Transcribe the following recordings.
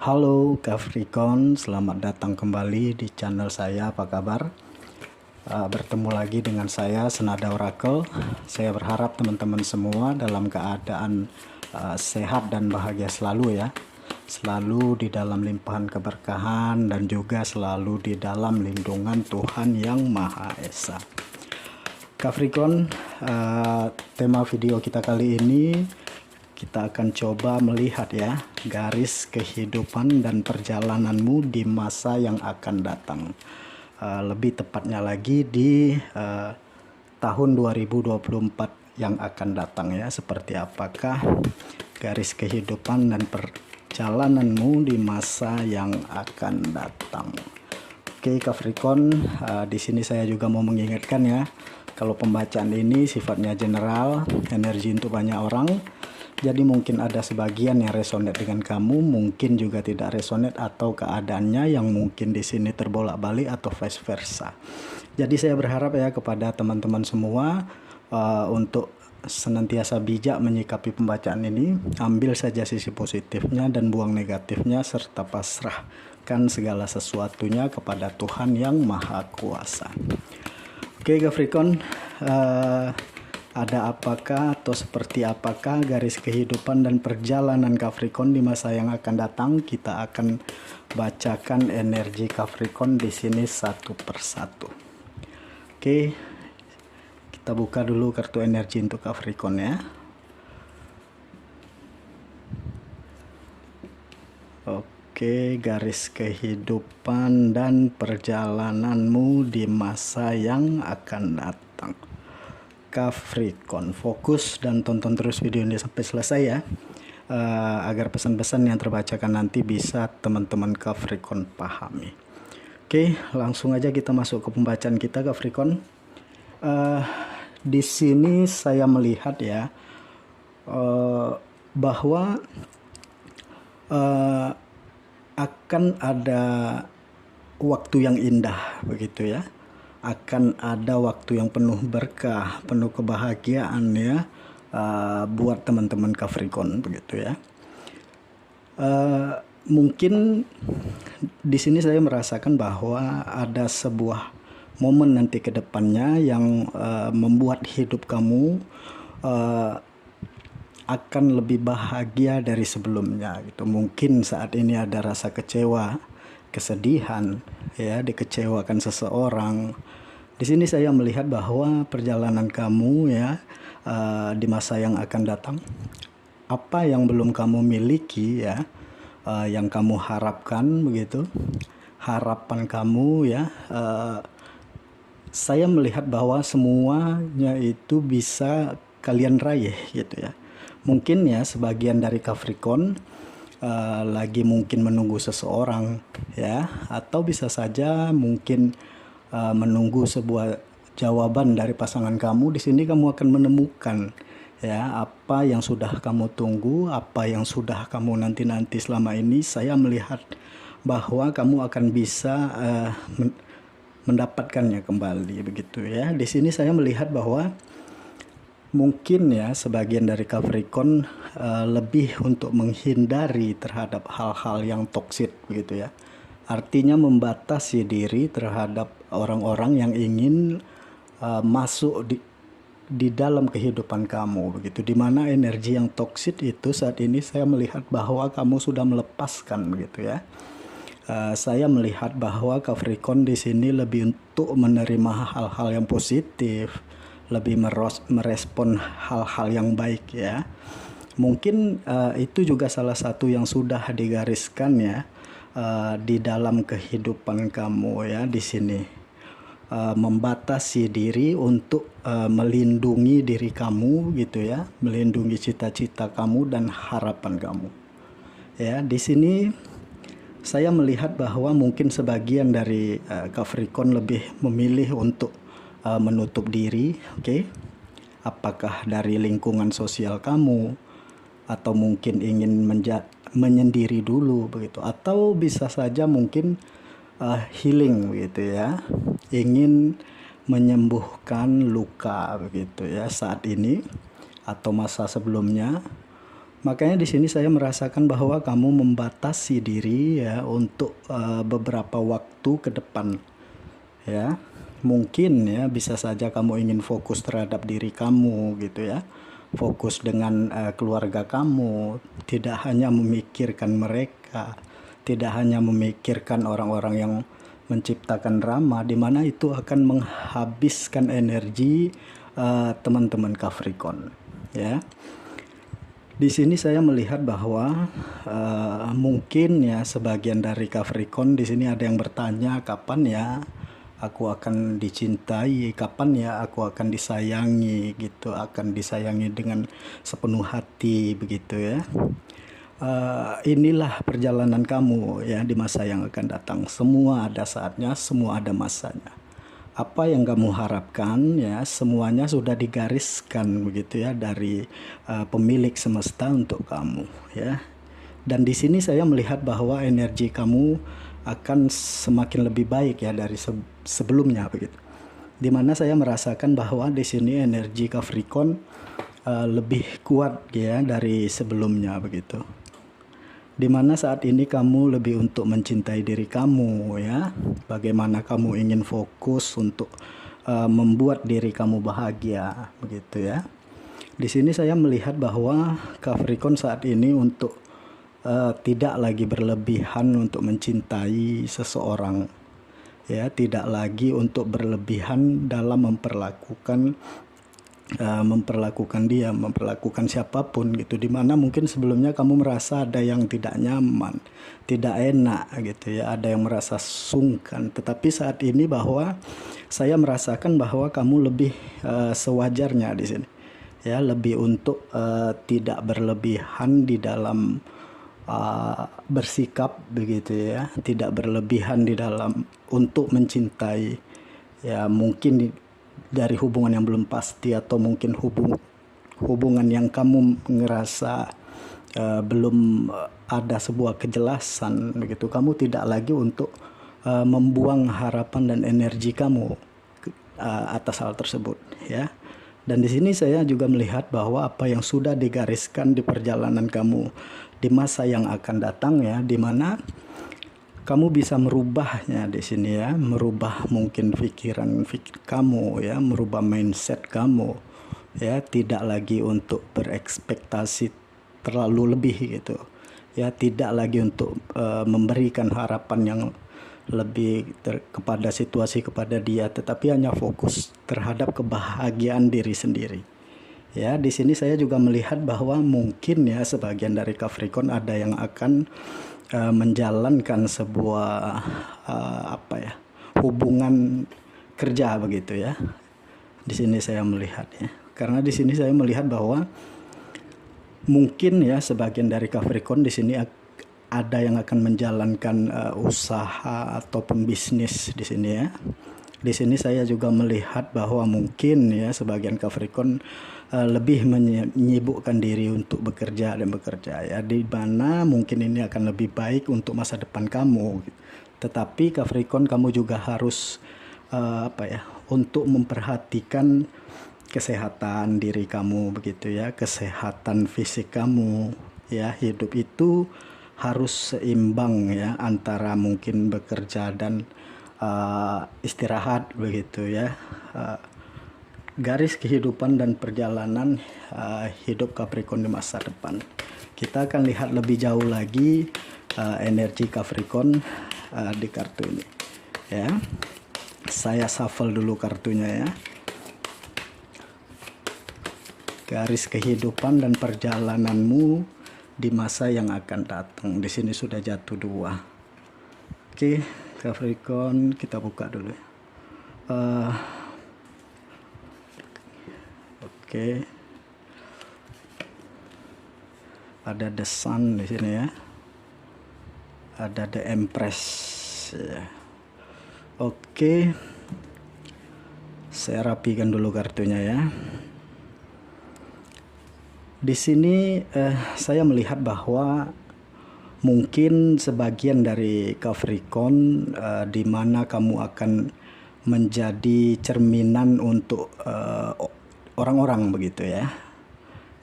Halo Capricorn, selamat datang kembali di channel saya. Apa kabar? Bertemu lagi dengan saya Senada Oracle. Saya berharap teman-teman semua dalam keadaan sehat dan bahagia selalu ya. Selalu di dalam limpahan keberkahan dan juga selalu di dalam lindungan Tuhan Yang Maha Esa. Capricorn, tema video kita kali ini kita akan coba melihat ya garis kehidupan dan perjalananmu di masa yang akan datang. Lebih tepatnya lagi di tahun 2024 yang akan datang ya. Seperti apakah garis kehidupan dan perjalananmu di masa yang akan datang. Oke Capricorn, di sini saya juga mau mengingatkan ya, kalau pembacaan ini sifatnya general, energi untuk banyak orang. Jadi mungkin ada sebagian yang resonate dengan kamu, mungkin juga tidak resonate atau keadaannya yang mungkin di sini terbolak-balik atau vice versa. Jadi saya berharap ya kepada teman-teman semua untuk senantiasa bijak menyikapi pembacaan ini. Ambil saja sisi positifnya dan buang negatifnya, serta pasrahkan segala sesuatunya kepada Tuhan Yang Maha Kuasa. Oke Capricorn, ada apakah atau seperti apakah garis kehidupan dan perjalanan Capricorn di masa yang akan datang? Kita akan bacakan energi Capricorn di sini satu persatu. Oke, kita buka dulu kartu energi untuk Capricorn ya. Oke, garis kehidupan dan perjalananmu di masa yang akan datang. Capricorn, fokus dan tonton terus video ini sampai selesai ya, agar pesan-pesan yang terbacakan nanti bisa teman-teman Capricorn pahami. Oke, langsung aja kita masuk ke pembacaan kita Capricorn. Di sini saya melihat ya bahwa akan ada waktu yang indah begitu ya. Akan ada waktu yang penuh berkah, penuh kebahagiaan ya, buat teman-teman Capricorn begitu ya. Mungkin di sini saya merasakan bahwa ada sebuah momen nanti ke depannya yang membuat hidup kamu akan lebih bahagia dari sebelumnya gitu. Mungkin saat ini ada rasa kecewa, kesedihan ya, dikecewakan seseorang. Di sini saya melihat bahwa perjalanan kamu ya di masa yang akan datang, apa yang belum kamu miliki ya, yang kamu harapkan begitu, harapan kamu ya, saya melihat bahwa semuanya itu bisa kalian raih gitu ya. Mungkin ya sebagian dari Capricorn lagi mungkin menunggu seseorang ya, atau bisa saja mungkin menunggu sebuah jawaban dari pasangan kamu. Di sini kamu akan menemukan ya apa yang sudah kamu tunggu, apa yang sudah kamu nanti-nanti selama ini. Saya melihat bahwa kamu akan bisa mendapatkannya kembali begitu ya. Di sini saya melihat bahwa mungkin ya sebagian dari Capricorn lebih untuk menghindari terhadap hal-hal yang toksik begitu ya. Artinya membatasi diri terhadap orang-orang yang ingin masuk di dalam kehidupan kamu begitu. Dimana energi yang toksik itu saat ini saya melihat bahwa kamu sudah melepaskan begitu ya. Saya melihat bahwa Capricorn di sini lebih untuk menerima hal-hal yang positif, lebih merespon hal-hal yang baik ya. Mungkin itu juga salah satu yang sudah digariskan ya di dalam kehidupan kamu ya di sini. Membatasi diri untuk melindungi diri kamu gitu ya, melindungi cita-cita kamu dan harapan kamu. Ya, di sini saya melihat bahwa mungkin sebagian dari Capricorn lebih memilih untuk menutup diri, oke? Apakah dari lingkungan sosial kamu, atau mungkin ingin menyendiri dulu begitu, atau bisa saja mungkin healing begitu ya, ingin menyembuhkan luka begitu ya saat ini atau masa sebelumnya. Makanya di sini saya merasakan bahwa kamu membatasi diri ya untuk beberapa waktu ke depan ya. Mungkin ya bisa saja kamu ingin fokus terhadap diri kamu gitu ya. Fokus dengan keluarga kamu, tidak hanya memikirkan mereka, tidak hanya memikirkan orang-orang yang menciptakan drama, di mana itu akan menghabiskan energi teman-teman Capricorn ya. Di sini saya melihat bahwa mungkin ya sebagian dari Capricorn di sini ada yang bertanya, kapan ya aku akan dicintai, kapan ya aku akan disayangi gitu, akan disayangi dengan sepenuh hati begitu ya. Inilah perjalanan kamu ya di masa yang akan datang. Semua ada saatnya, semua ada masanya. Apa yang kamu harapkan ya semuanya sudah digariskan begitu ya dari pemilik semesta untuk kamu ya. Dan di sini saya melihat bahwa energi kamu akan semakin lebih baik ya dari sebelumnya begitu. Dimana saya merasakan bahwa di sini energi Capricorn lebih kuat ya dari sebelumnya begitu. Dimana saat ini kamu lebih untuk mencintai diri kamu ya, bagaimana kamu ingin fokus untuk membuat diri kamu bahagia begitu ya. Di sini saya melihat bahwa Capricorn saat ini untuk tidak lagi berlebihan untuk mencintai seseorang ya, tidak lagi untuk berlebihan dalam memperlakukan siapapun gitu, dimana mungkin sebelumnya kamu merasa ada yang tidak nyaman, tidak enak gitu ya, ada yang merasa sungkan, tetapi saat ini bahwa saya merasakan bahwa kamu lebih sewajarnya di sini ya, lebih untuk tidak berlebihan di dalam bersikap begitu ya, tidak berlebihan di dalam untuk mencintai ya, mungkin dari hubungan yang belum pasti, atau mungkin hubungan yang kamu ngerasa belum ada sebuah kejelasan begitu, kamu tidak lagi untuk membuang harapan dan energi kamu atas hal tersebut ya. Dan di sini saya juga melihat bahwa apa yang sudah digariskan di perjalanan kamu di masa yang akan datang ya, di mana kamu bisa merubahnya di sini ya, merubah mungkin pikiran kamu ya, merubah mindset kamu ya, tidak lagi untuk berekspektasi terlalu lebih gitu ya, tidak lagi untuk memberikan harapan yang lebih kepada situasi, kepada dia, tetapi hanya fokus terhadap kebahagiaan diri sendiri ya. Di sini saya juga melihat bahwa mungkin ya sebagian dari Capricorn ada yang akan menjalankan sebuah hubungan kerja begitu ya. Di sini saya melihat ya, karena di sini saya melihat bahwa mungkin ya sebagian dari Capricorn di sini ada yang akan menjalankan usaha ataupun bisnis di sini ya. Di sini saya juga melihat bahwa mungkin ya sebagian Capricorn lebih menyibukkan diri untuk bekerja ya, di mana mungkin ini akan lebih baik untuk masa depan kamu. Tetapi Capricorn, kamu juga harus untuk memperhatikan kesehatan diri kamu begitu ya, kesehatan fisik kamu ya. Hidup itu harus seimbang ya, antara mungkin bekerja dan istirahat begitu ya. Garis kehidupan dan perjalanan hidup Capricorn di masa depan. Kita akan lihat lebih jauh lagi energi Capricorn di kartu ini ya. Saya shuffle dulu kartunya ya. Garis kehidupan dan perjalananmu di masa yang akan datang. Di sini sudah jatuh 2. Oke, Capricorn, kita buka dulu ya. Oke. Ada The Sun di sini ya. Ada The Empress ya. Oke. Saya rapikan dulu kartunya ya. Di sini saya melihat bahwa mungkin sebagian dari Capricorn di mana kamu akan menjadi cerminan untuk orang-orang begitu ya.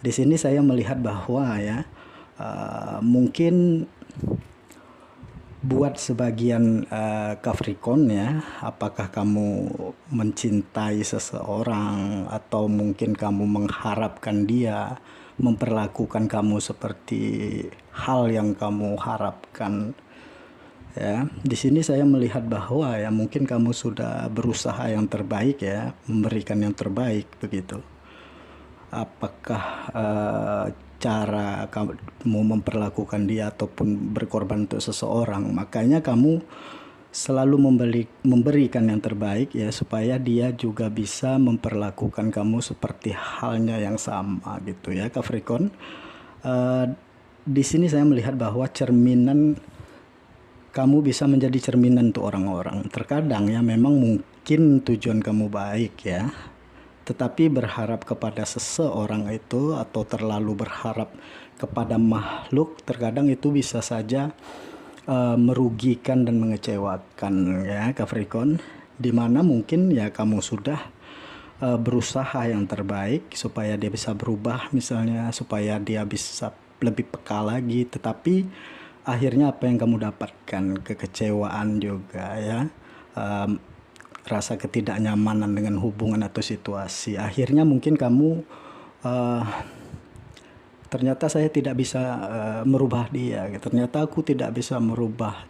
Di sini saya melihat bahwa ya Mungkin buat sebagian Capricorn ya, apakah kamu mencintai seseorang atau mungkin kamu mengharapkan dia memperlakukan kamu seperti hal yang kamu harapkan ya. Di sini saya melihat bahwa ya mungkin kamu sudah berusaha yang terbaik ya, memberikan yang terbaik begitu. Apakah cara kamu memperlakukan dia ataupun berkorban untuk seseorang, makanya kamu selalu memberikan yang terbaik ya, supaya dia juga bisa memperlakukan kamu seperti halnya yang sama gitu ya Capricorn. Di sini saya melihat bahwa kamu bisa menjadi cerminan untuk orang-orang. Terkadang ya memang mungkin tujuan kamu baik ya, tetapi berharap kepada seseorang itu atau terlalu berharap kepada makhluk terkadang itu bisa saja merugikan dan mengecewakan ya Capricorn, dimana mungkin ya kamu sudah berusaha yang terbaik supaya dia bisa berubah misalnya, supaya dia bisa lebih peka lagi, tetapi akhirnya apa yang kamu dapatkan, kekecewaan juga ya, rasa ketidaknyamanan dengan hubungan atau situasi. Akhirnya mungkin kamu ternyata saya tidak bisa merubah dia gitu. Ternyata aku tidak bisa merubah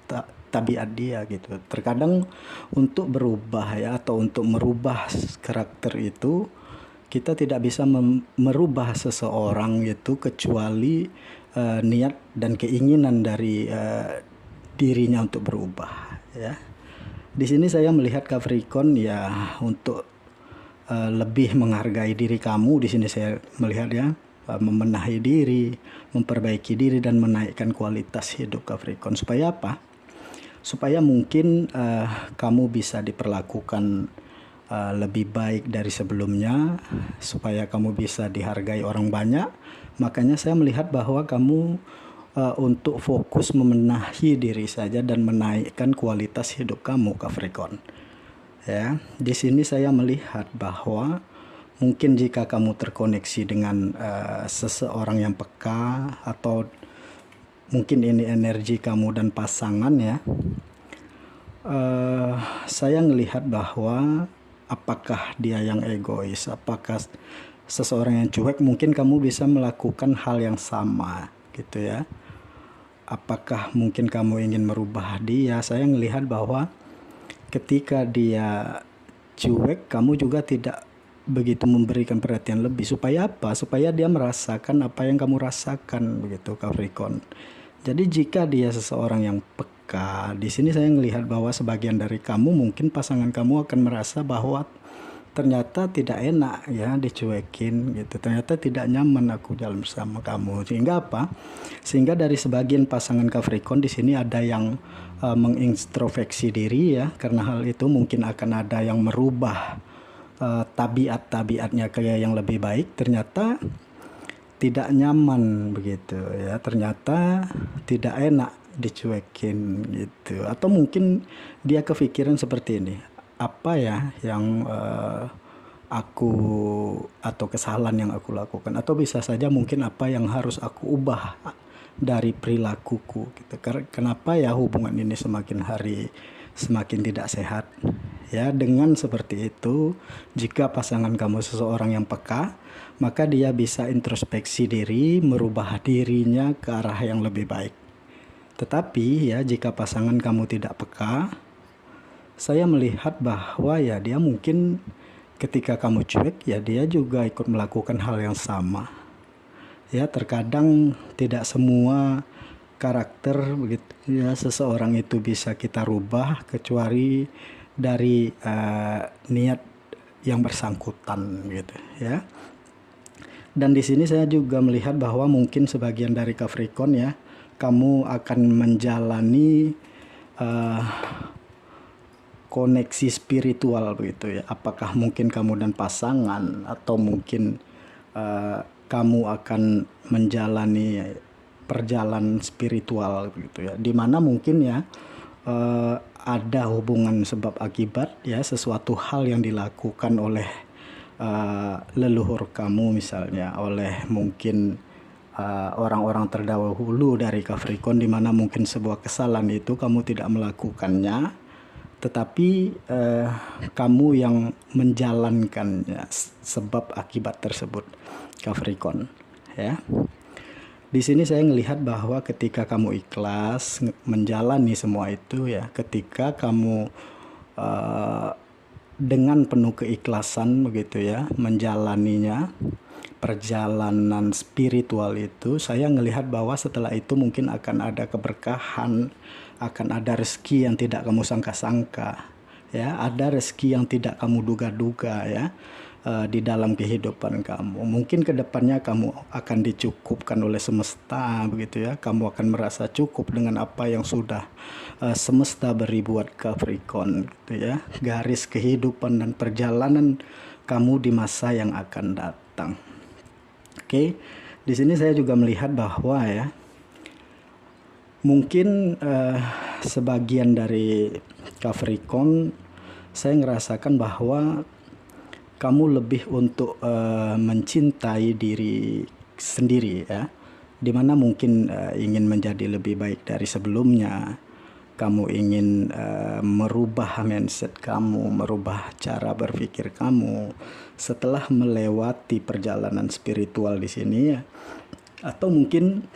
tabiat dia gitu. Terkadang untuk berubah ya, atau untuk merubah karakter itu, kita tidak bisa merubah seseorang itu kecuali niat dan keinginan dari dirinya untuk berubah ya. Di sini saya melihat Capricorn ya, untuk lebih menghargai diri kamu. Di sini saya melihat ya, membenahi diri, memperbaiki diri dan menaikkan kualitas hidup Capricorn. Supaya apa? Supaya mungkin kamu bisa diperlakukan lebih baik dari sebelumnya, supaya kamu bisa dihargai orang banyak. Makanya saya melihat bahwa kamu untuk fokus membenahi diri saja dan menaikkan kualitas hidup kamu Capricorn. Ya, di sini saya melihat bahwa mungkin jika kamu terkoneksi dengan seseorang yang peka, atau mungkin ini energi kamu dan pasangan ya, saya melihat bahwa apakah dia yang egois, apakah seseorang yang cuek, mungkin kamu bisa melakukan hal yang sama gitu ya. Apakah mungkin kamu ingin merubah dia? Saya melihat bahwa ketika dia cuek, kamu juga tidak begitu memberikan perhatian lebih. Supaya apa? Supaya dia merasakan apa yang kamu rasakan begitu Capricorn. Jadi jika dia seseorang yang peka, di sini saya melihat bahwa sebagian dari kamu, mungkin pasangan kamu akan merasa bahwa ternyata tidak enak ya dicuekin gitu, ternyata tidak nyaman aku jalan bersama kamu. Sehingga apa? Sehingga dari sebagian pasangan Capricorn di sini ada yang mengintrospeksi diri ya, karena hal itu mungkin akan ada yang merubah tabiat-tabiatnya kayak yang lebih baik, ternyata tidak nyaman begitu ya, ternyata tidak enak dicuekin gitu. Atau mungkin dia kepikiran seperti ini, apa ya yang aku, atau kesalahan yang aku lakukan, atau bisa saja mungkin apa yang harus aku ubah dari perilakuku gitu. Kenapa ya hubungan ini semakin hari semakin tidak sehat ya. Dengan seperti itu, jika pasangan kamu seseorang yang peka, maka dia bisa introspeksi diri, merubah dirinya ke arah yang lebih baik. Tetapi ya jika pasangan kamu tidak peka, saya melihat bahwa ya dia mungkin ketika kamu cuek ya dia juga ikut melakukan hal yang sama. Ya terkadang tidak semua karakter begitu ya seseorang itu bisa kita rubah kecuali dari niat yang bersangkutan gitu ya. Dan di sini saya juga melihat bahwa mungkin sebagian dari Capricorn ya, kamu akan menjalani koneksi spiritual begitu ya. Apakah mungkin kamu dan pasangan, atau mungkin kamu akan menjalani perjalanan spiritual begitu ya, dimana mungkin ya ada hubungan sebab akibat ya, sesuatu hal yang dilakukan oleh leluhur kamu misalnya, oleh mungkin orang-orang terdahulu dari Capricorn, di mana mungkin sebuah kesalahan itu kamu tidak melakukannya, tetapi kamu yang menjalankannya, sebab akibat tersebut, Capricorn, ya. Di sini saya melihat bahwa ketika kamu ikhlas menjalani semua itu, ya, ketika kamu dengan penuh keikhlasan begitu, ya, menjalaninya, perjalanan spiritual itu, saya melihat bahwa setelah itu mungkin akan ada keberkahan, akan ada rezeki yang tidak kamu sangka-sangka, ya, ada rezeki yang tidak kamu duga-duga, ya, di dalam kehidupan kamu. Mungkin kedepannya kamu akan dicukupkan oleh semesta begitu, ya, kamu akan merasa cukup dengan apa yang sudah semesta beri buat Capricorn gitu, ya, garis kehidupan dan perjalanan kamu di masa yang akan datang. Oke, di sini saya juga melihat bahwa, ya, mungkin sebagian dari Capricorn, saya ngerasakan bahwa kamu lebih untuk mencintai diri sendiri, ya, dimana mungkin ingin menjadi lebih baik dari sebelumnya. Kamu ingin merubah mindset kamu, merubah cara berpikir kamu setelah melewati perjalanan spiritual di sini, ya, atau mungkin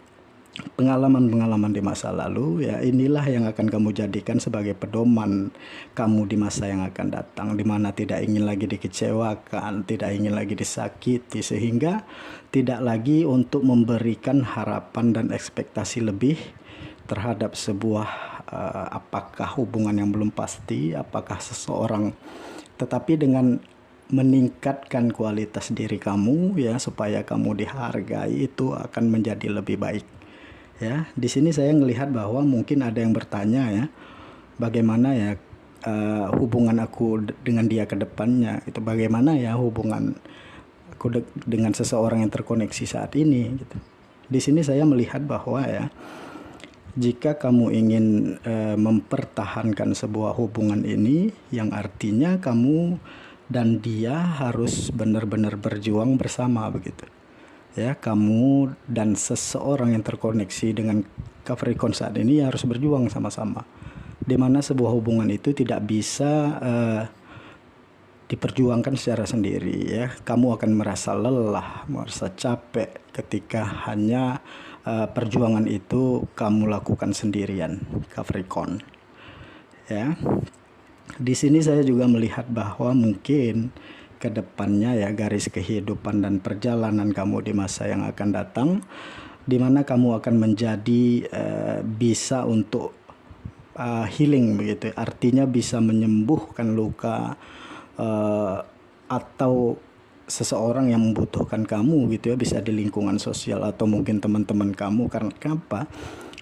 pengalaman-pengalaman di masa lalu, ya, inilah yang akan kamu jadikan sebagai pedoman kamu di masa yang akan datang, di mana tidak ingin lagi dikecewakan, tidak ingin lagi disakiti, sehingga tidak lagi untuk memberikan harapan dan ekspektasi lebih terhadap sebuah apakah hubungan yang belum pasti, apakah seseorang, tetapi dengan meningkatkan kualitas diri kamu, ya, supaya kamu dihargai, itu akan menjadi lebih baik. Ya, di sini saya melihat bahwa mungkin ada yang bertanya, ya, bagaimana, ya, hubungan aku dengan dia ke depannya, itu bagaimana, ya, hubungan aku dengan seseorang yang terkoneksi saat ini gitu. Di sini saya melihat bahwa, ya, jika kamu ingin mempertahankan sebuah hubungan ini, yang artinya kamu dan dia harus benar-benar berjuang bersama begitu. Ya, kamu dan seseorang yang terkoneksi dengan Capricorn saat ini harus berjuang sama-sama, dimana sebuah hubungan itu tidak bisa diperjuangkan secara sendiri, ya. Kamu akan merasa lelah, merasa capek ketika hanya perjuangan itu kamu lakukan sendirian, Capricorn, ya. Di sini saya juga melihat bahwa mungkin kedepannya, ya, garis kehidupan dan perjalanan kamu di masa yang akan datang, di mana kamu akan menjadi bisa untuk healing begitu, artinya bisa menyembuhkan luka atau seseorang yang membutuhkan kamu gitu, ya, bisa di lingkungan sosial atau mungkin teman-teman kamu. Karena apa?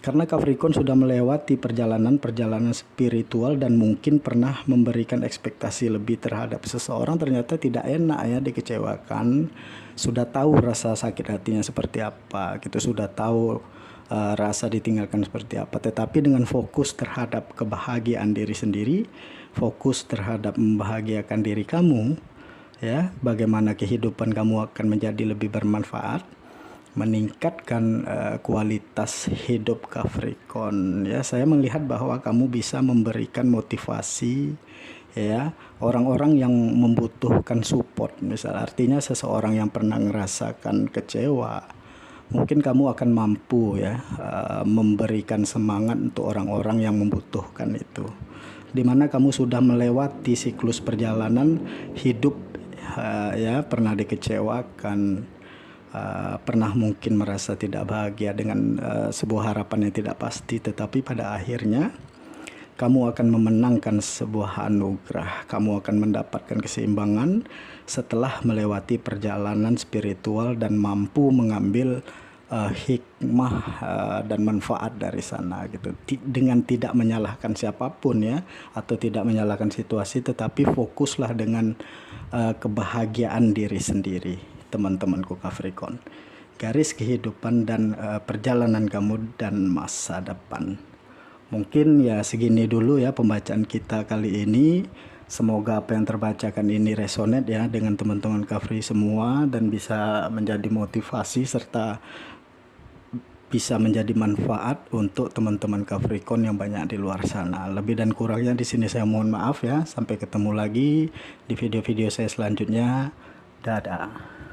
Karena Capricorn sudah melewati perjalanan spiritual dan mungkin pernah memberikan ekspektasi lebih terhadap seseorang, ternyata tidak enak, ya, dikecewakan. Sudah tahu rasa sakit hatinya seperti apa gitu, sudah tahu rasa ditinggalkan seperti apa, tetapi dengan fokus terhadap kebahagiaan diri sendiri, fokus terhadap membahagiakan diri kamu, ya, bagaimana kehidupan kamu akan menjadi lebih bermanfaat, meningkatkan kualitas hidup Capricorn, ya. Saya melihat bahwa kamu bisa memberikan motivasi, ya, orang-orang yang membutuhkan support, misal artinya seseorang yang pernah merasakan kecewa, mungkin kamu akan mampu, ya, memberikan semangat untuk orang-orang yang membutuhkan itu, dimana kamu sudah melewati siklus perjalanan hidup, ya, pernah dikecewakan, pernah mungkin merasa tidak bahagia dengan sebuah harapan yang tidak pasti, tetapi pada akhirnya kamu akan memenangkan sebuah anugerah, kamu akan mendapatkan keseimbangan setelah melewati perjalanan spiritual dan mampu mengambil hikmah dan manfaat dari sana gitu, dengan tidak menyalahkan siapapun, ya, atau tidak menyalahkan situasi, tetapi fokuslah dengan kebahagiaan diri sendiri, teman-temanku Capricorn, garis kehidupan dan perjalanan kamu dan masa depan. Mungkin, ya, segini dulu, ya, pembacaan kita kali ini. Semoga apa yang terbacakan ini resonate, ya, dengan teman-teman Capri semua dan bisa menjadi motivasi serta bisa menjadi manfaat untuk teman-teman Capricorn yang banyak di luar sana. Lebih dan kurangnya di sini saya mohon maaf ya. Sampai ketemu lagi di video-video saya selanjutnya. Dadah.